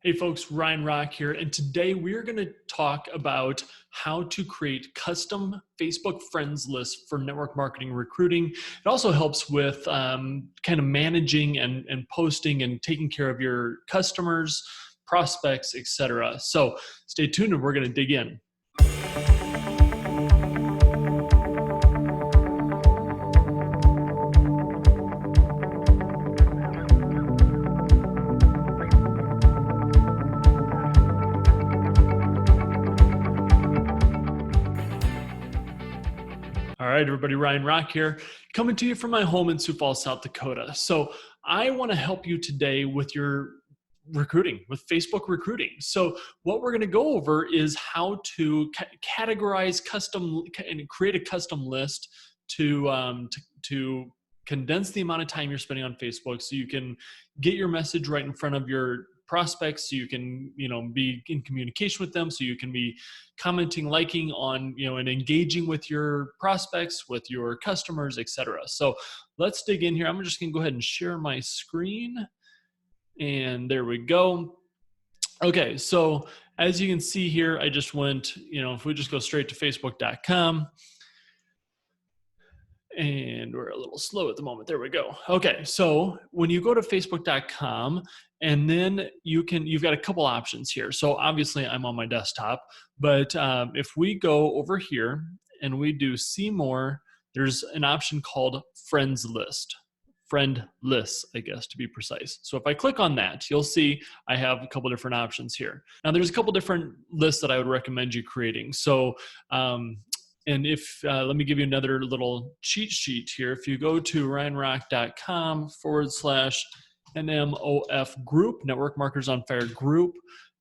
Hey folks, Ryan Rock here, and today we're going to talk about how to create custom Facebook friends lists for network marketing recruiting. It also helps with kind of managing and posting and taking care of your customers, prospects, etc. So stay tuned and we're going to dig in. All right, everybody, Ryan Rock here, coming to you from my home in Sioux Falls, South Dakota. So I want to help you today with your recruiting, with Facebook recruiting. So what we're going to go over is how to categorize custom and create a custom list to condense the amount of time you're spending on Facebook so you can get your message right in front of your prospects, so you can be in communication with them, so you can be commenting, liking on and engaging with your prospects, with your customers, etc. So let's dig in here. I'm just gonna go ahead and share my screen, and there we go. Okay, so as you can see here, I just went, if we just go straight to facebook.com, and we're a little slow at the moment. There we go. Okay, so when you go to facebook.com, and then you've got a couple options here. So obviously I'm on my desktop, but if we go over here and we do see more, there's an option called friends list. Friend lists, I guess, to be precise. So if I click on that, you'll see I have a couple different options here. Now there's a couple different lists that I would recommend you creating. So and if, let me give you another little cheat sheet here. If you go to ryanrock.com/NMOF group, Network Marketers on Fire group,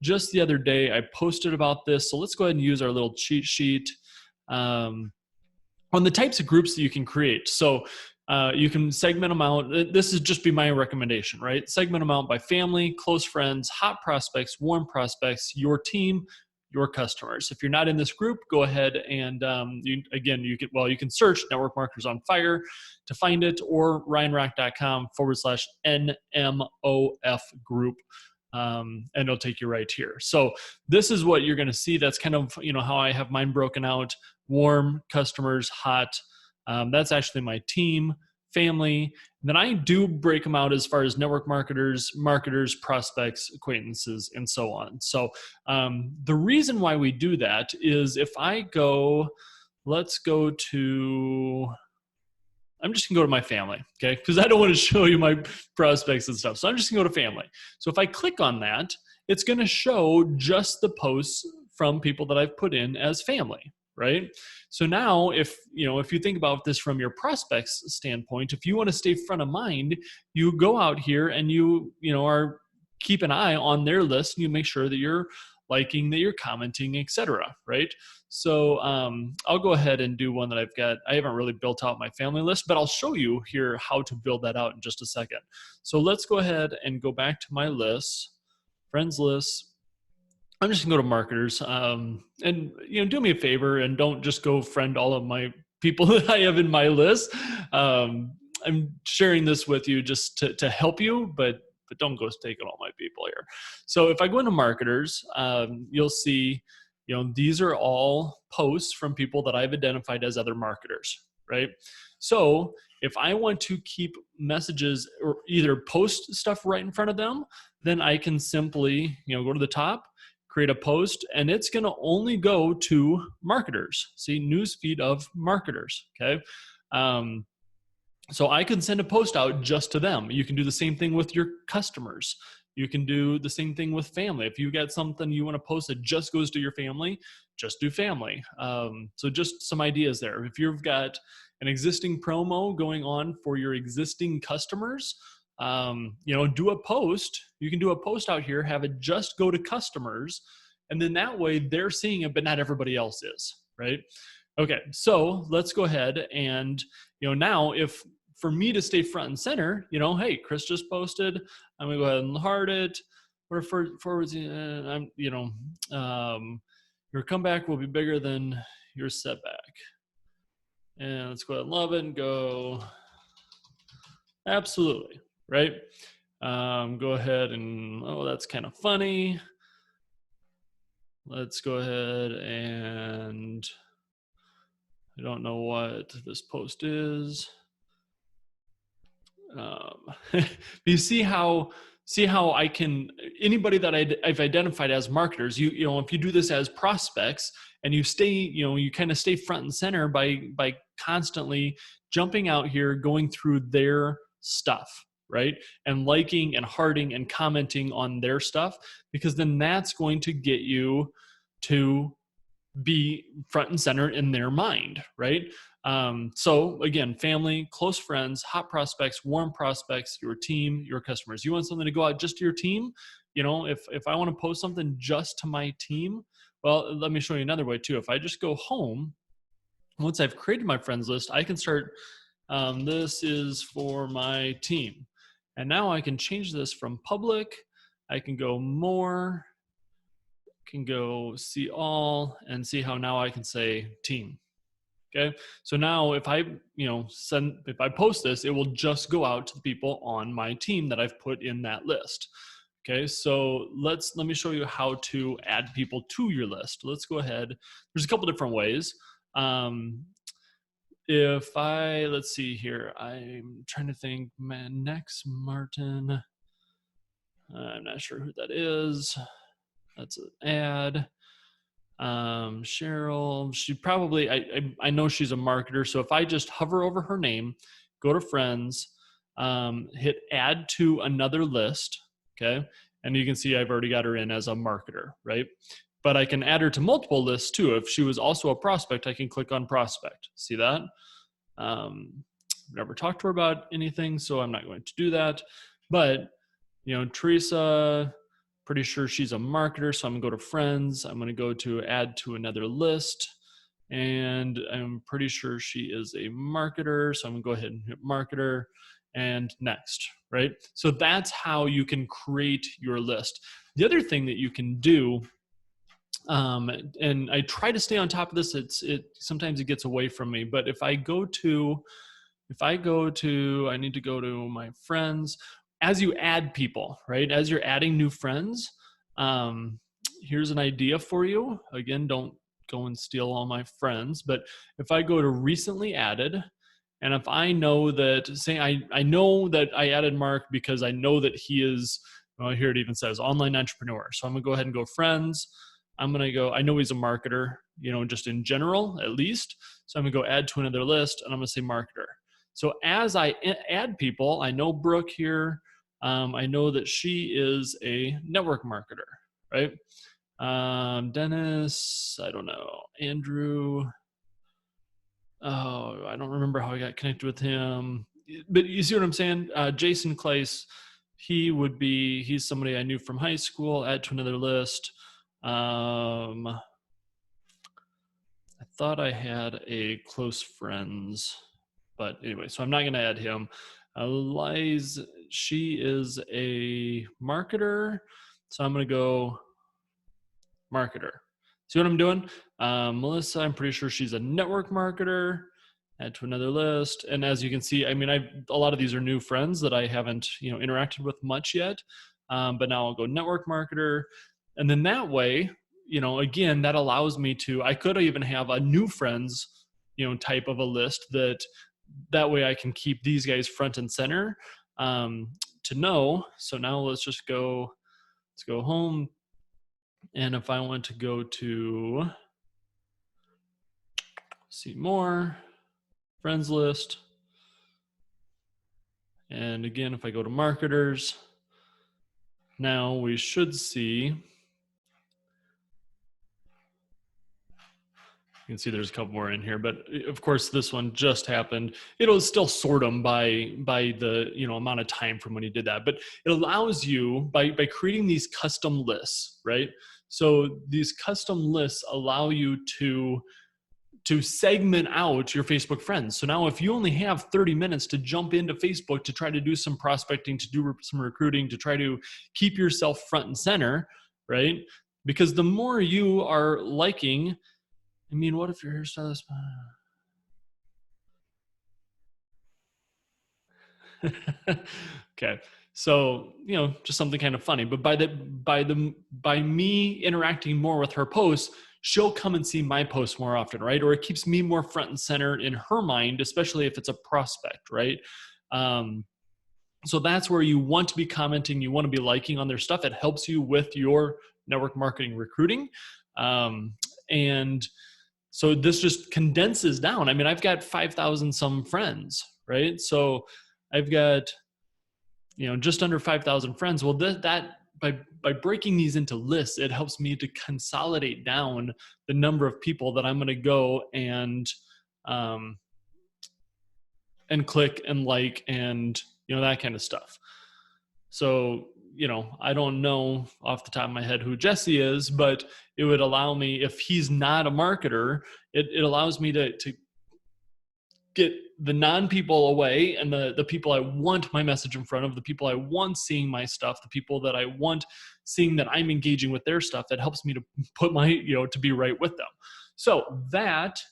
just the other day I posted about this. So let's go ahead and use our little cheat sheet on the types of groups that you can create. So you can segment them out. This is just be my recommendation, right? Segment them out by family, close friends, hot prospects, warm prospects, your team, your customers. If you're not in this group, go ahead and you can search Network Marketers on Fire to find it, or ryanrock.com/NMOF group. And it'll take you right here. So this is what you're going to see. That's kind of, how I have mine broken out: warm, customers, hot. That's actually my team, family. Then I do break them out as far as network marketers, prospects, acquaintances, and so on. So the reason why we do that is if I go, I'm just gonna go to my family, okay? Because I don't want to show you my prospects and stuff. So I'm just gonna go to family. So if I click on that, it's gonna show just the posts from people that I've put in as family, right? So now if you think about this from your prospects standpoint, if you want to stay front of mind, you go out here and keep an eye on their list, and you make sure that you're liking, that you're commenting, etc. Right? So I'll go ahead and do one that I've got. I haven't really built out my family list, but I'll show you here how to build that out in just a second. So let's go ahead and go back to my list, friends list. I'm just gonna go to marketers, and do me a favor and don't just go friend all of my people that I have in my list. I'm sharing this with you just to help you, but don't go taking all my people here. So if I go into marketers, you'll see, these are all posts from people that I've identified as other marketers, right? So if I want to keep messages or either post stuff right in front of them, then I can simply, go to the top, create a post, and it's going to only go to marketers. See, newsfeed of marketers. Okay. So I can send a post out just to them. You can do the same thing with your customers. You can do the same thing with family. If you got something you want to post that just goes to your family, just do family. So just some ideas there. If you've got an existing promo going on for your existing customers, do a post. You can do a post out here, have it just go to customers, and then that way they're seeing it, but not everybody else is, right? Okay, so let's go ahead and, now if for me to stay front and center, hey, Chris just posted, I'm gonna go ahead and heart it, or forwards, your comeback will be bigger than your setback. And let's go ahead and love it and go, absolutely. Right? Go ahead and, oh, that's kind of funny. Let's go ahead and, I don't know what this post is. You see how I can, anybody that I've identified as marketers, you know, if you do this as prospects and you stay, you know, you kind of stay front and center by constantly jumping out here, going through their stuff, right? And liking and hearting and commenting on their stuff, because then that's going to get you to be front and center in their mind, right? So again, family, close friends, hot prospects, warm prospects, your team, your customers. You want something to go out just to your team? You know, if I want to post something just to my team, well, let me show you another way too. If I just go home, once I've created my friends list, I can start, this is for my team. And now I can change this from public. I can go more, can go see all, and see how now I can say team. Okay, so now if I, you know, if I post this, it will just go out to the people on my team that I've put in that list. Okay, so let me show you how to add people to your list. Let's go ahead. There's a couple different ways. If I, let's see here, I'm trying to think, man, next Martin, I'm not sure who that is. That's an ad. Cheryl, she probably, I know she's a marketer. So if I just hover over her name, go to friends, hit add to another list. Okay. And you can see I've already got her in as a marketer, right? But I can add her to multiple lists too. If she was also a prospect, I can click on prospect. See that? I've never talked to her about anything, so I'm not going to do that. But, you know, Teresa, pretty sure she's a marketer, so I'm gonna go to friends. I'm gonna go to add to another list, and I'm pretty sure she is a marketer, so I'm gonna go ahead and hit marketer and next, right? So that's how you can create your list. The other thing that you can do, and I try to stay on top of this, sometimes it gets away from me, but if I go to, I need to go to my friends. As you add people, right? As you're adding new friends, here's an idea for you. Again, don't go and steal all my friends, but if I go to recently added, and if I know that, say I know that I added Mark because I know that he is, well, here it even says online entrepreneur. So I'm gonna go ahead and go friends. I'm gonna go, I know he's a marketer, you know, just in general, at least. So I'm gonna go add to another list, and I'm gonna say marketer. So as I add people, I know Brooke here. I know that she is a network marketer, right? Dennis, I don't know. Andrew, oh, I don't remember how I got connected with him. But you see what I'm saying? Jason Clace, he's somebody I knew from high school. Add to another list. I thought I had a close friends, but anyway, so I'm not going to add him. Liz, she is a marketer, so I'm going to go marketer. See what I'm doing? Melissa, I'm pretty sure she's a network marketer. Add to another list, and as you can see, I mean, a lot of these are new friends that I haven't, you know, interacted with much yet. But now I'll go network marketer, and then that way, you know, again, that allows me to. I could even have a new friends, you know, type of a list that way I can keep these guys front and center, to know. So now let's go home. And if I want to go to see more, friends list. And again, if I go to marketers, now we should see, you can see there's a couple more in here, but of course this one just happened. It'll still sort them by the, you know, amount of time from when you did that, but it allows you by creating these custom lists, right? So these custom lists allow you to segment out your Facebook friends. So now if you only have 30 minutes to jump into Facebook to try to do some prospecting, to do some recruiting, to try to keep yourself front and center, right? Because the more you are liking, I mean, what if your hairstylist? Okay. So, you know, just something kind of funny. But by me interacting more with her posts, she'll come and see my posts more often, right? Or it keeps me more front and center in her mind, especially if it's a prospect, right? So that's where you want to be commenting, you want to be liking on their stuff. It helps you with your network marketing recruiting. And so this just condenses down. I mean, I've got 5,000 some friends, right? So I've got, you know, just under 5,000 friends. Well, that by breaking these into lists, it helps me to consolidate down the number of people that I'm going to go and click and like and, you know, that kind of stuff. So, you know, I don't know off the top of my head who Jesse is, but it would allow me, if he's not a marketer, it allows me to get the non-people away and the people I want my message in front of, the people I want seeing my stuff, the people that I want seeing that I'm engaging with their stuff. That helps me to put my, you know, to be right with them. So that,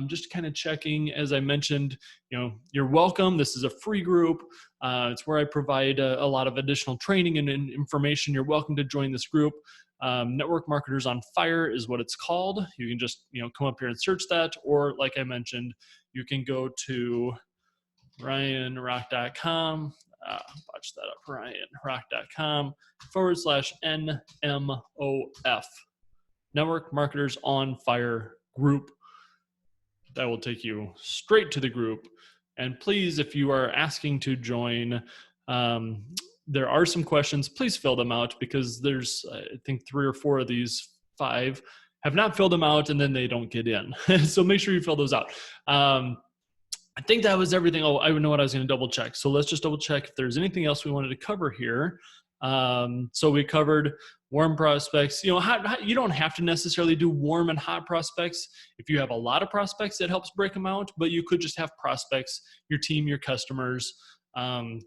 just kind of checking, as I mentioned, you know, you're welcome. This is a free group. It's where I provide a lot of additional training and information. You're welcome to join this group. Network Marketers on Fire is what it's called. You can just, you know, come up here and search that, or like I mentioned, you can go to ryanrock.com, watch that up, ryanrock.com/NMOF, Network Marketers on Fire group. That will take you straight to the group. And please, if you are asking to join, there are some questions. Please fill them out, because there's, I think, 3 or 4 of these 5 have not filled them out, and then they don't get in. So make sure you fill those out. I think that was everything. Oh, I know what I was going to double check. So let's just double check if there's anything else we wanted to cover here. So we covered warm prospects. You know, you don't have to necessarily do warm and hot prospects. If you have a lot of prospects, it helps break them out, but you could just have prospects, your team, your customers,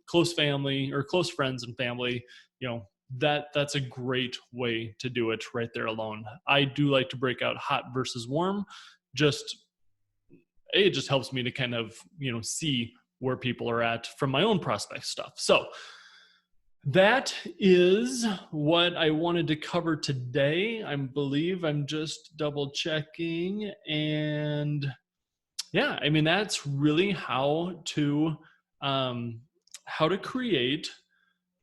close family or close friends and family. You know, that's a great way to do it right there alone. I do like to break out hot versus warm. It just helps me to kind of, you know, see where people are at from my own prospect stuff. So that is what I wanted to cover today. I believe I'm just double checking. And yeah, I mean, that's really how to create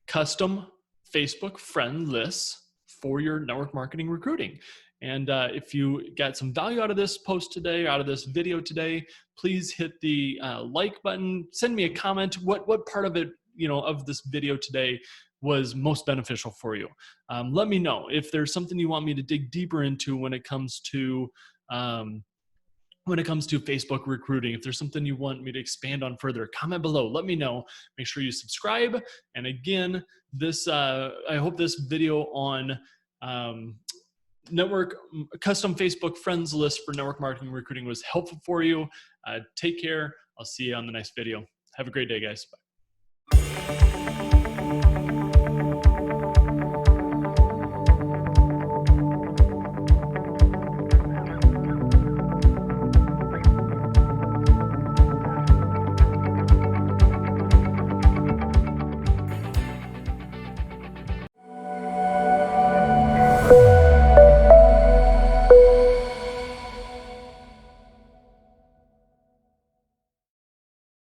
custom Facebook friend lists for your network marketing recruiting. And if you got some value out of this post today, out of this video today, please hit the like button. Send me a comment. What part of it, you know, of this video today was most beneficial for you? Let me know if there's something you want me to dig deeper into when it comes to Facebook recruiting. If there's something you want me to expand on further, comment below. Let me know. Make sure you subscribe. And again, I hope this video on network custom Facebook friends list for network marketing recruiting was helpful for you. Take care. I'll see you on the next video. Have a great day, guys. Bye.